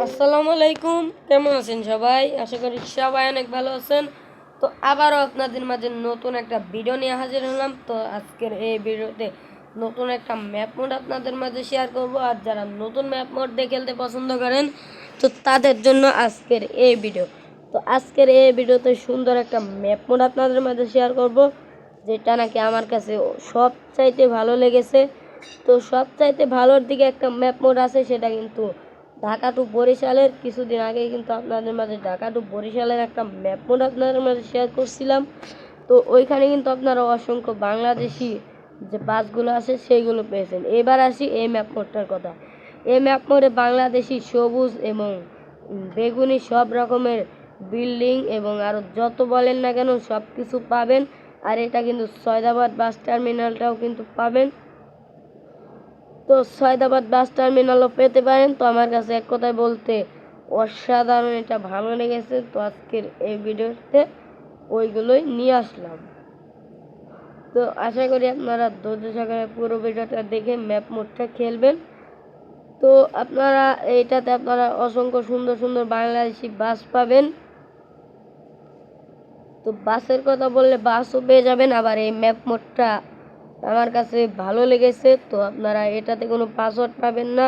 আসসালামু আলাইকুম, কেমন আছেন সবাই? আশা করি সবাই অনেক ভালো আছেন। তো আবারও আপনাদের মাঝে নতুন একটা ভিডিও নিয়ে হাজির হলাম। তো আজকের এই ভিডিওতে নতুন একটা ম্যাপ মোড আপনাদের মাঝে শেয়ার করব। আর যারা নতুন ম্যাপ মোড দিয়ে খেলতে পছন্দ করেন তো তাদের জন্য আজকের এই ভিডিও। তো আজকের এই ভিডিওতে সুন্দর একটা ম্যাপ মোড আপনাদের মাঝে শেয়ার করব, যেটা নাকি আমার কাছে সবচাইতে ভালো লেগেছে। তো সবচাইতে ভালোর দিকে একটা ম্যাপ মোড আছে, সেটা কিন্তু ঢাকা টু বরিশালের। কিছুদিন আগে কিন্তু আপনাদের মাঝে ঢাকা টু বরিশালের একটা ম্যাপ মোড আপনাদের মাঝে শেয়ার করছিলাম। তো ওইখানে কিন্তু আপনারা অসংখ্য বাংলাদেশি যে বাসগুলো আছে সেইগুলো পেয়েছেন। এবার আসি এই ম্যাপ মোডটার কথা। এই ম্যাপ মোডে বাংলাদেশি সবুজ এবং বেগুনি সব রকমের বিল্ডিং এবং আরও যত বলেন না কেন সব কিছু পাবেন। আর এটা কিন্তু সয়দাবাদ বাস টার্মিনালটাও কিন্তু পাবেন। তো সয়দাবাদ বাস টার্মিনালও পেতে পারেন। তো আমার কাছে এক কথায় বলতে অসাধারণ এটা ভালো লেগেছে। তো আজকের এই ভিডিওতে ওইগুলোই নিয়ে আসলাম। তো আশা করি আপনারা ধৈর্য সহকারে পুরো ভিডিওটা দেখে ম্যাপ মোডটা খেলবেন। তো আপনারা এইটাতে আপনারা অসংখ্য সুন্দর সুন্দর বাংলাদেশি বাস পাবেন। তো বাসের কথা বললে বাসও পেয়ে যাবেন। আবার এই ম্যাপ মোডটা আমার কাছে ভালো লেগেছে। তো আপনারা এটাতে কোনো পাসওয়ার্ড পাবেন না।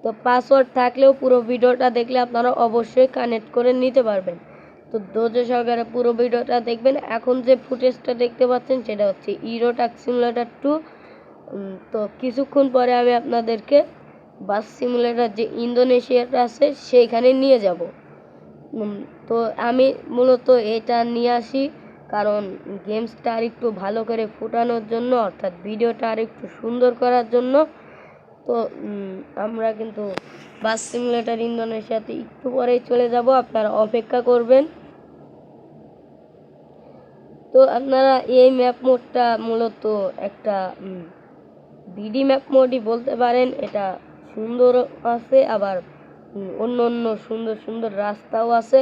তো পাসওয়ার্ড থাকলেও পুরো ভিডিওটা দেখলে আপনারা অবশ্যই কানেক্ট করে নিতে পারবেন। তো ধৈর্য সহকারে পুরো ভিডিওটা দেখবেন। এখন যে ফুটেজটা দেখতে পাচ্ছেন সেটা হচ্ছে ইউরো ট্রাক সিমুলেটর 2। তো কিছুক্ষণ পরে আমি আপনাদেরকে বাস সিমুলেটর যে ইন্দোনেশিয়াটা আছে সেইখানে নিয়ে যাব। তো আমি মূলত এটা নিয়ে আসি কারণ গেমসটা আর একটু ভালো করে ফুটানোর জন্য, অর্থাৎ ভিডিওটা আর একটু সুন্দর করার জন্য। তো আমরা কিন্তু বাস সিমুলেটর ইন্দোনেশিয়াতে একটু পরেই চলে যাব, আপনারা অপেক্ষা করবেন। তো আপনারা এই ম্যাপ মোডটা মূলত একটা বিডি ম্যাপ মোডই বলতে পারেন। এটা সুন্দর আছে, আবার অন্য অন্য সুন্দর সুন্দর রাস্তাও আছে।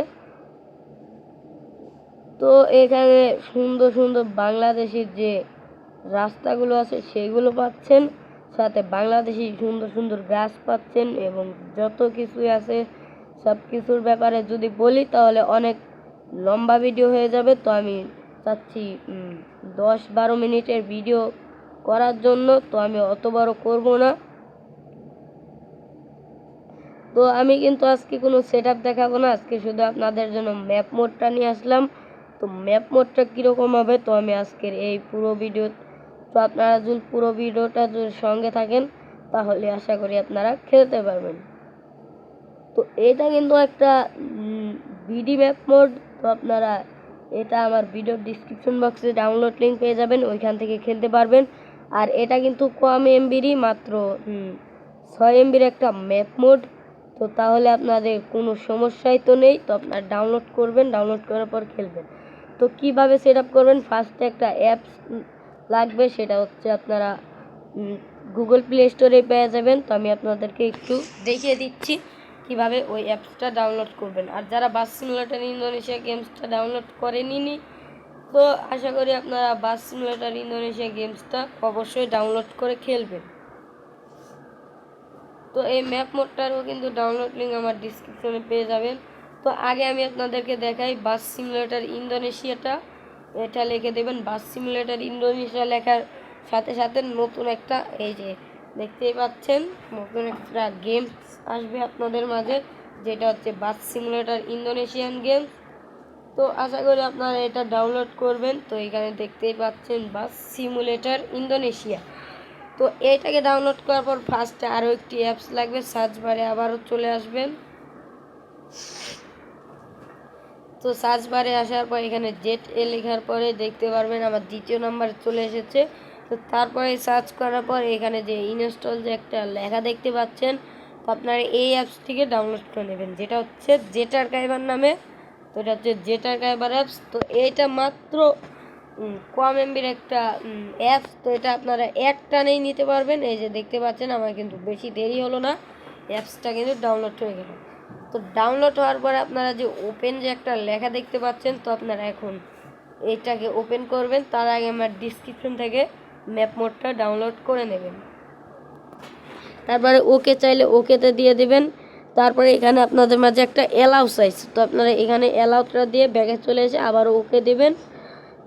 তো এখানে সুন্দর সুন্দর বাংলাদেশের যে রাস্তাগুলো আছে সেইগুলো পাচ্ছেন, সাথে বাংলাদেশি সুন্দর সুন্দর গাছ পাচ্ছেন এবং যত কিছুই আছে সব কিছুর ব্যাপারে যদি বলি তাহলে অনেক লম্বা ভিডিও হয়ে যাবে। তো আমি চাচ্ছি 10-12 মিনিটের ভিডিও করার জন্য। তো আমি অত বড় করব না। তো আমি কিন্তু আজকে কোনো সেট আপ দেখাবো না, আজকে শুধু আপনাদের জন্য ম্যাপ মোডটা নিয়ে আসলাম। তো ম্যাপ মোডটা কীরকম হবে তো আমি আজকের এই পুরো ভিডিও, তো আপনারা যদি পুরো ভিডিওটা যদি সঙ্গে থাকেন তাহলে আশা করি আপনারা খেলতে পারবেন। তো এটা কিন্তু একটা বিডি ম্যাপ মোড। তো আপনারা এটা আমার ভিডিওর ডিসক্রিপশন বক্সে ডাউনলোড লিঙ্ক পেয়ে যাবেন, ওইখান থেকে খেলতে পারবেন। আর এটা কিন্তু কম এমবিরই, মাত্র 6 এমবির একটা ম্যাপ মোড। তো তাহলে আপনাদের কোনো সমস্যাই তো নেই। তো আপনারা ডাউনলোড করবেন, ডাউনলোড করার পর খেলবেন। তো কিভাবে সেট আপ করবেন, ফার্স্টে একটা অ্যাপস লাগবে, সেটা হচ্ছে আপনারা গুগল প্লে স্টোরে পেয়ে যাবেন। তো আমি আপনাদেরকে একটু দেখিয়ে দিচ্ছি কিভাবে ওই অ্যাপসটা ডাউনলোড করবেন। আর যারা বাস সিমুলেটর ইন্দোনেশিয়া গেমসটা ডাউনলোড করেনি তো আশা করি আপনারা বাস সিমুলেটর ইন্দোনেশিয়া গেমসটা অবশ্যই ডাউনলোড করে খেলবেন। তো এই ম্যাপ মোডটারও কিন্তু ডাউনলোড লিঙ্ক আমার ডিসক্রিপশনে পেয়ে যাবেন। তো আগে আমি আপনাদেরকে দেখাই বাস সিমুলেটর ইন্দোনেশিয়াটা। এটা লিখে দেবেন বাস সিমুলেটর ইন্দোনেশিয়া, লেখার সাথে সাথে নতুন একটা, এই যে দেখতেই পাচ্ছেন, নতুন একটা গেমস আসবে আপনাদের মাঝে, যেটা হচ্ছে বাস সিমুলেটর ইন্দোনেশিয়ান গেম। তো আশা করি আপনারা এটা ডাউনলোড করবেন। তো এখানে দেখতেই পাচ্ছেন বাস সিমুলেটর ইন্দোনেশিয়া। তো এইটাকে ডাউনলোড করার পর ফার্স্টে আরও একটি অ্যাপস লাগবে, সার্চ বারে আবারও চলে আসবেন। তো সার্চ বারে আসার পর এখানে জেট এ লেখার পরে দেখতে পারবেন আমার দ্বিতীয় নাম্বার চলে এসেছে। তো তারপরে সার্চ করার পর এখানে যে ইনস্টল যে একটা লেখা দেখতে পাচ্ছেন, তো আপনারা এই অ্যাপসটিকে ডাউনলোড করে নেবেন, যেটা হচ্ছে জেট আর্কাইভার নামে। তো এটা হচ্ছে জেট আর্কাইভার অ্যাপস। তো এইটা মাত্র কম এমবির একটা অ্যাপস। তো এটা আপনারা এক টানেই নিতে পারবেন। এই যে দেখতে পাচ্ছেন আমার কিন্তু বেশি দেরি হলো না, অ্যাপসটা কিন্তু ডাউনলোড হয়ে গেল। তো ডাউনলোড হওয়ার পরে আপনারা যে ওপেন যে একটা লেখা দেখতে পাচ্ছেন, তো আপনারা এখন এইটাকে ওপেন করবেন। তার আগে আমার ডিসক্রিপশন থেকে ম্যাপ মোডটা ডাউনলোড করে নেবেন। তারপরে ওকে চাইলে ওকেতে দিয়ে দেবেন। তারপরে এখানে আপনাদের মাঝে একটা অ্যালাউ চাইছে, তো আপনারা এখানে অ্যালাউটা দিয়ে ব্যাগে চলে এসে আবার ওকে দেবেন।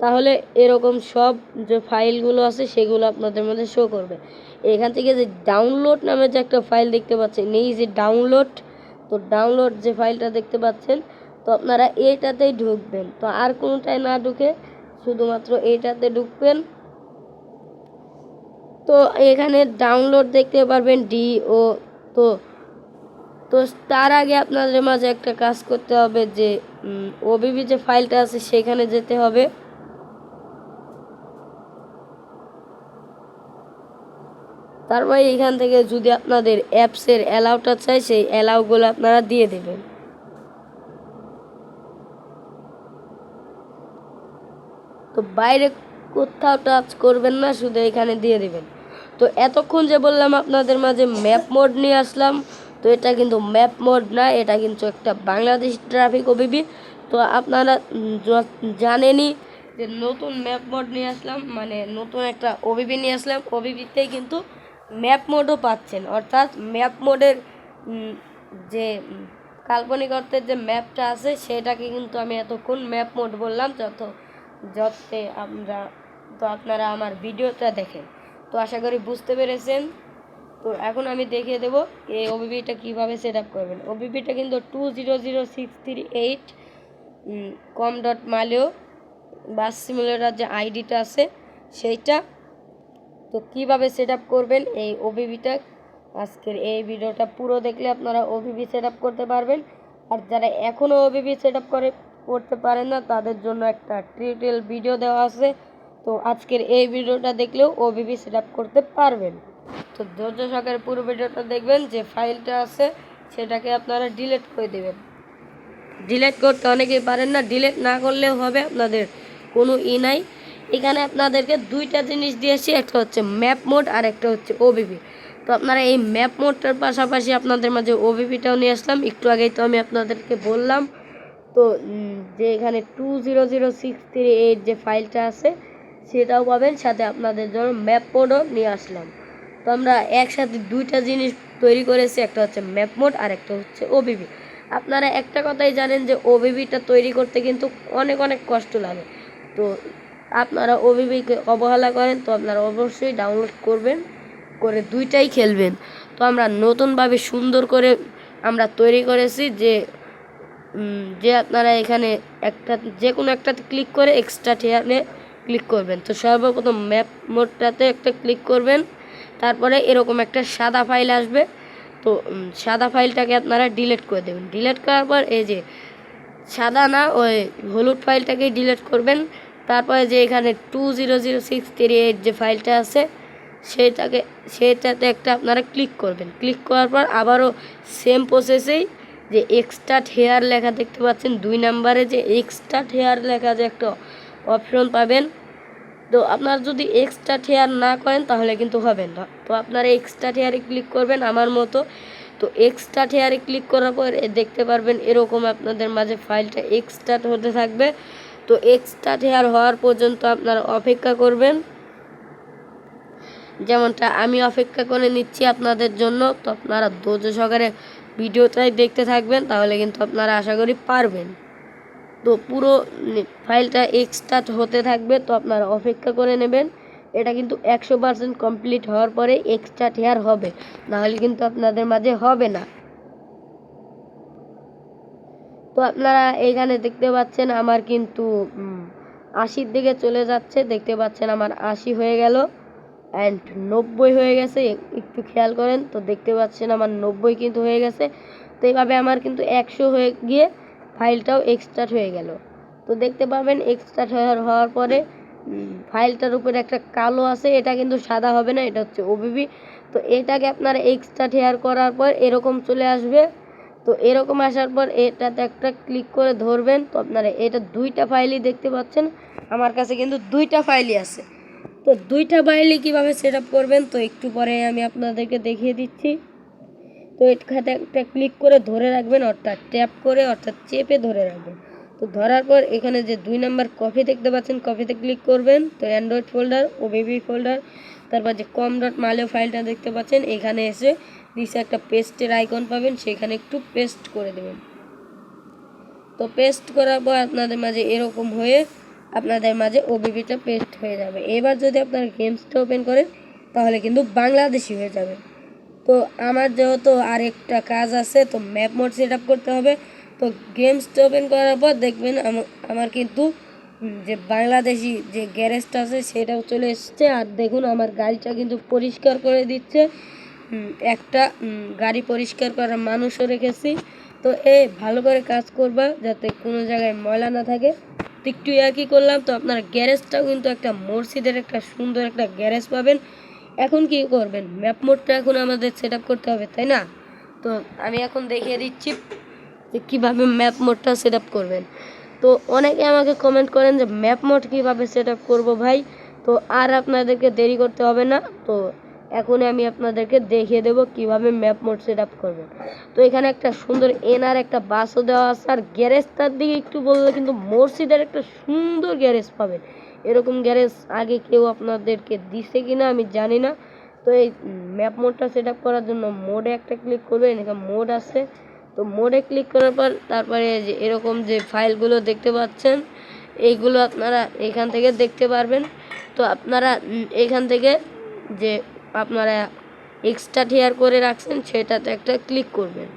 তাহলে এরকম সব যে ফাইলগুলো আছে সেগুলো আপনাদের মধ্যে শো করবে। এখান থেকে যে ডাউনলোড নামে যে একটা ফাইল দেখতে পাচ্ছেন, এই যে ডাউনলোড, তো ডাউনলোড যে ফাইলটা দেখতে পাচ্ছেন, তো আপনারা এইটাতেই ঢুকবেন। তো আর কোনোটায় না ঢুকে শুধুমাত্র এইটাতে ঢুকবেন। তো এখানে ডাউনলোড দেখতে পারবেন ডিও। তো তো তার আগে আপনাদের মাঝে একটা কাজ করতে হবে, যে ওবিবি যে ফাইলটা আছে সেখানে যেতে হবে। তারপরে এখান থেকে যদি আপনাদের অ্যাপসের অ্যালাউটা চাই, সেই অ্যালাউগুলো আপনারা দিয়ে দেবেন। তো বাইরে কোথাও টাচ করবেন না, শুধু এখানে দিয়ে দেবেন। তো এতক্ষণ যে বললাম আপনাদের মাঝে ম্যাপ মোড নিয়ে আসলাম, তো এটা কিন্তু ম্যাপ মোড না, এটা কিন্তু একটা বাংলাদেশ ট্রাফিক ওবিবি। তো আপনারা জানেনই যে নতুন ম্যাপ মোড নিয়ে আসলাম, মানে নতুন একটা ওবিবি নিয়ে আসলাম। ওবিবিতেই কিন্তু ম্যাপ মোডও পাচ্ছেন, অর্থাৎ ম্যাপ মোডের যে কাল্পনিক অর্থের যে ম্যাপটা আছে সেটাকে কিন্তু আমি এতক্ষণ ম্যাপ মোড বললাম, যাতে আপনারা আমার ভিডিওটা দেখেন। তো আশা করি বুঝতে পেরেছেন। তো এখন আমি দেখিয়ে দেবো এই ওবিবিটা কীভাবে সেট আপ করবেন। ওবিবিটা কিন্তু 200638 com.malio বাস সিমুলেটর যে আইডিটা আছে সেইটা। তো কীভাবে সেট আপ করবেন এই ওবিবিটা, আজকের এই ভিডিওটা পুরো দেখলে আপনারা ওবিবি সেট আপ করতে পারবেন। আর যারা এখনও ওবিবি সেট আপ করতে পারেন না, তাদের জন্য একটা টিউটোরিয়াল ভিডিও দেওয়া আছে। তো আজকের এই ভিডিওটা দেখলেও ওবিবি সেট আপ করতে পারবেন। তো ধৈর্য সহকারে পুরো ভিডিওটা দেখবেন। যে ফাইলটা আছে সেটাকে আপনারা ডিলিট করে দেবেন। ডিলিট করতে অনেকেই পারেন না, ডিলিট না করলেও হবে, আপনাদের কোনো নাই। এখানে আপনাদেরকে দুইটা জিনিস দিয়েছি, একটা হচ্ছে ম্যাপ মোড আর একটা হচ্ছে ওবিবি। তো আপনারা এই ম্যাপ মোডটার পাশাপাশি আপনাদের মাঝে ওবিবিটাও নিয়ে আসলাম। একটু আগেই তো আমি আপনাদেরকে বললাম। তো যে এখানে 200638 যে ফাইলটা আছে সেটাও পাবেন, সাথে আপনাদের জন্য ম্যাপ মোডও নিয়ে আসলাম। তো আমরা একসাথে দুইটা জিনিস তৈরি করেছি, একটা হচ্ছে ম্যাপ মোড আর একটা হচ্ছে ওবিবি। আপনারা একটা কথাই জানেন যে ওবিবিটা তৈরি করতে কিন্তু অনেক অনেক কষ্ট লাগে। তো আপনারা ওবিবিকে অবহেলা করেন, তো আপনারা অবশ্যই ডাউনলোড করবেন, করে দুইটাই খেলবেন। তো আমরা নতুনভাবে সুন্দর করে আমরা তৈরি করেছি, যে আপনারা এখানে একটা যে কোনো একটাতে ক্লিক করে এক্সট্রা টিয়ারে ক্লিক করবেন। তো সর্বপ্রথম ম্যাপ মোডটাতে একটা ক্লিক করবেন, তারপরে এরকম একটা সাদা ফাইল আসবে। তো সাদা ফাইলটাকে আপনারা ডিলিট করে দেবেন। ডিলিট করার পর এই যে সাদা না, ওই হলুদ ফাইলটাকে ডিলিট করবেন। তারপরে যে এখানে 200638 যে ফাইলটা আছে সেটাতে একটা আপনারা ক্লিক করবেন। ক্লিক করার পর আবারও সেম প্রসেসেই যে এক্সট্রাক্ট হেয়ার লেখা দেখতে পাচ্ছেন, 2 নম্বরে যে এক্সট্রাক্ট হেয়ার লেখা যে একটা অপশন পাবেন। তো আপনারা যদি এক্সট্রাক্ট হেয়ার না করেন তাহলে কিন্তু হবে না। তো আপনারা এক্সট্রাক্ট হেয়ারে ক্লিক করবেন আমার মতো। তো এক্সট্রাক্ট হেয়ারে ক্লিক করার পর দেখতে পারবেন এরকম আপনাদের মাঝে ফাইলটা এক্সট্রাক্ট হতে থাকবে। তো এক্সট্রাক্ট হেয়ার হওয়ার পর্যন্ত আপনারা অপেক্ষা করবেন, যেমনটা আমি অপেক্ষা করে নিচ্ছি আপনাদের জন্য। তো আপনারা ধৈর্য সহকারে ভিডিওটাই দেখতে থাকবেন, তাহলে কিন্তু আপনারা আশা করি পারবেন। তো পুরো ফাইলটা এক্সট্রাক্ট হতে থাকবে, তো আপনারা অপেক্ষা করে নেবেন। এটা কিন্তু 100% কমপ্লিট হওয়ার পরে এক্সট্রাক্ট হেয়ার হবে, নাহলে কিন্তু আপনাদের মাঝে হবে না। তো আপনারা এইখানে দেখতে পাচ্ছেন আমার কিন্তু 80-র দিকে চলে যাচ্ছে, দেখতে পাচ্ছেন আমার 80 হয়ে গেল অ্যান্ড 90 হয়ে গেছে। একটু খেয়াল করেন, তো দেখতে পাচ্ছেন আমার 90 কিন্তু হয়ে গেছে। তো এইভাবে আমার কিন্তু 100 হয়ে গিয়ে ফাইলটাও এক্সট্রাক্ট হয়ে গেল। তো দেখতে পাবেন এক্সট্রাক্ট হওয়ার পরে ফাইলটার উপরে একটা কালো আছে, এটা কিন্তু সাদা হবে না, এটা হচ্ছে ওবিবি। তো এটাকে আপনারা এক্সট্রাক্ট হেয়ার করার পর এরকম চলে আসবে। তো এরকম আসার পর এটাতে একটা ক্লিক করে ধরবেন। তো আপনারা এটা দুইটা ফাইলই দেখতে পাচ্ছেন, আমার কাছে কিন্তু দুইটা ফাইলই আছে। তো দুইটা ফাইলই কীভাবে সেট আপ করবেন তো একটু পরে আমি আপনাদেরকে দেখিয়ে দিচ্ছি। তো এটাতে একটা ক্লিক করে ধরে রাখবেন, অর্থাৎ ট্যাপ করে, অর্থাৎ চেপে ধরে রাখবেন। তো ধরার পর এখানে যে 2 নম্বর কপি দেখতে পাচ্ছেন, কপিতে ক্লিক করবেন। তো অ্যান্ড্রয়েড ফোল্ডার, ওবিবি ফোল্ডার, তারপর যে com.malio ফাইলটা দেখতে পাচ্ছেন এখানে এসে নিচে একটা পেস্টের আইকন পাবেন, সেখানে একটু পেস্ট করে দেবেন। তো পেস্ট করার পর আপনাদের মাঝে এরকম হয়ে আপনাদের মাঝে ওবিপিটা পেস্ট হয়ে যাবে। এবার যদি আপনারা গেমসটা ওপেন করেন তাহলে কিন্তু বাংলাদেশি হয়ে যাবে। তো আমার যেহেতু আরেকটা কাজ আছে, তো ম্যাপ মোড সেট আপ করতে হবে। তো গেমসটা ওপেন করার পর দেখবেন আমার কিন্তু যে বাংলাদেশি যে গ্যারেজটা আছে সেটাও চলে এসছে। আর দেখুন আমার গাড়িটা কিন্তু পরিষ্কার করে দিচ্ছে। একটা গাড়ি পরিষ্কার করার মানুষও রেখেছি। তো ভালো করে কাজ করবা যাতে কোনো জায়গায় ময়লা না থাকে। তো একটু একই করলাম। তো আপনার গ্যারেজটাও কিন্তু একটা মসজিদের একটা সুন্দর একটা গ্যারেজ পাবেন। এখন কি করবেন, ম্যাপ মোডটা এখন আমাদের সেট আপ করতে হবে, তাই না? তো আমি এখন দেখিয়ে দিচ্ছি যে কীভাবে ম্যাপ মোডটা সেট আপ করবেন। তো অনেকে আমাকে কমেন্ট করেন যে ম্যাপ মোড কীভাবে সেট আপ করবো ভাই। তো আর আপনাদেরকে দেরি করতে হবে না। তো এখন আমি আপনাদেরকে দেখিয়ে দেবো কিভাবে ম্যাপ মোড সেট আপ করবেন। তো এখানে একটা সুন্দর এনার একটা বাসও দেওয়া আছে। আর গ্যারেজটার দিকে একটু বললে কিন্তু মসজিদের একটা সুন্দর গ্যারেজ পাবেন। এরকম গ্যারেজ আগে কেউ আপনাদেরকে দিছে কিনা আমি জানি না। তো এই ম্যাপ মোডটা সেট আপ করার জন্য মোডে একটা ক্লিক করবেন, এখানে মোড আছে। তো মোডে ক্লিক করার পর তারপরে যে এরকম যে ফাইলগুলো দেখতে পাচ্ছেন এইগুলো আপনারা এখান থেকে দেখতে পারবেন। তো আপনারা এখান থেকে যে আপনারা এক্সট্রা শেয়ার করে রাখছেন সেটাতে একটা ক্লিক করবেন।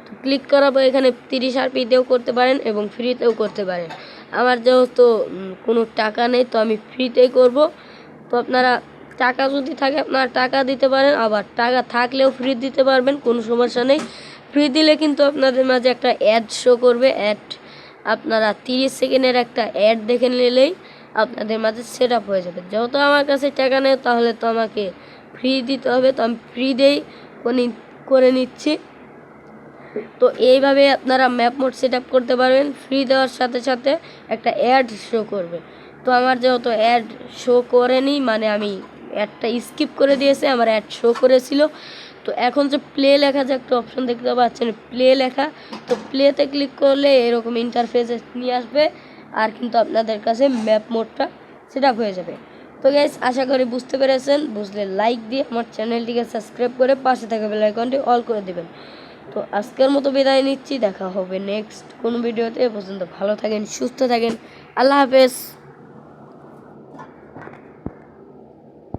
তো ক্লিক করার পর এখানে 30 আরপিতেও করতে পারেন এবং ফ্রিতেও করতে পারেন। আমার যেহেতু কোনো টাকা নেই তো আমি ফ্রিতেই করব। তো আপনারা টাকা যদি থাকে আপনারা টাকা দিতে পারেন, আবার টাকা থাকলেও ফ্রি দিতে পারবেন, কোনো সমস্যা নেই। ফ্রি দিলে কিন্তু আপনাদের মাঝে একটা অ্যাড শো করবে। আপনারা 30 সেকেন্ডের একটা অ্যাড দেখে নিলেই আপনাদের মাঝে সেট আপ হয়ে যাবে। যেহেতু আমার কাছে টাকা নেই তাহলে তো আমাকে ফ্রি দিতে হবে, তো আমি ফ্রি দেই করে নিচ্ছি। তো এইভাবে আপনারা ম্যাপ মোড সেট আপ করতে পারবেন। ফ্রি দেওয়ার সাথে সাথে একটা অ্যাড শো করবে। তো আমার যেহেতু অ্যাড শো করেনি, মানে আমি অ্যাডটা স্কিপ করে দিয়েছি, আমার অ্যাড শো করেছিল। তো এখন যে প্লে লেখা যে একটা অপশন দেখতে পাচ্ছেন, প্লে লেখা, তো প্লেতে ক্লিক করলে এরকম ইন্টারফেসে নিয়ে আসবে। আর কিন্তু আপনাদের কাছে ম্যাপ মোডটা সেট আপ হয়ে যাবে। তো গাইস আশা করি বুঝতে পেরেছেন। বুঝলে লাইক দিয়ে আমার চ্যানেলটিকে সাবস্ক্রাইব করে পাশে থাকা বেল আইকনটি অল করে দেবেন। তো আজকের মতো বিদায় নিচ্ছি, দেখা হবে নেক্সট কোনো ভিডিওতে। এ পর্যন্ত ভালো থাকেন, সুস্থ থাকেন, আল্লাহ হাফেজ।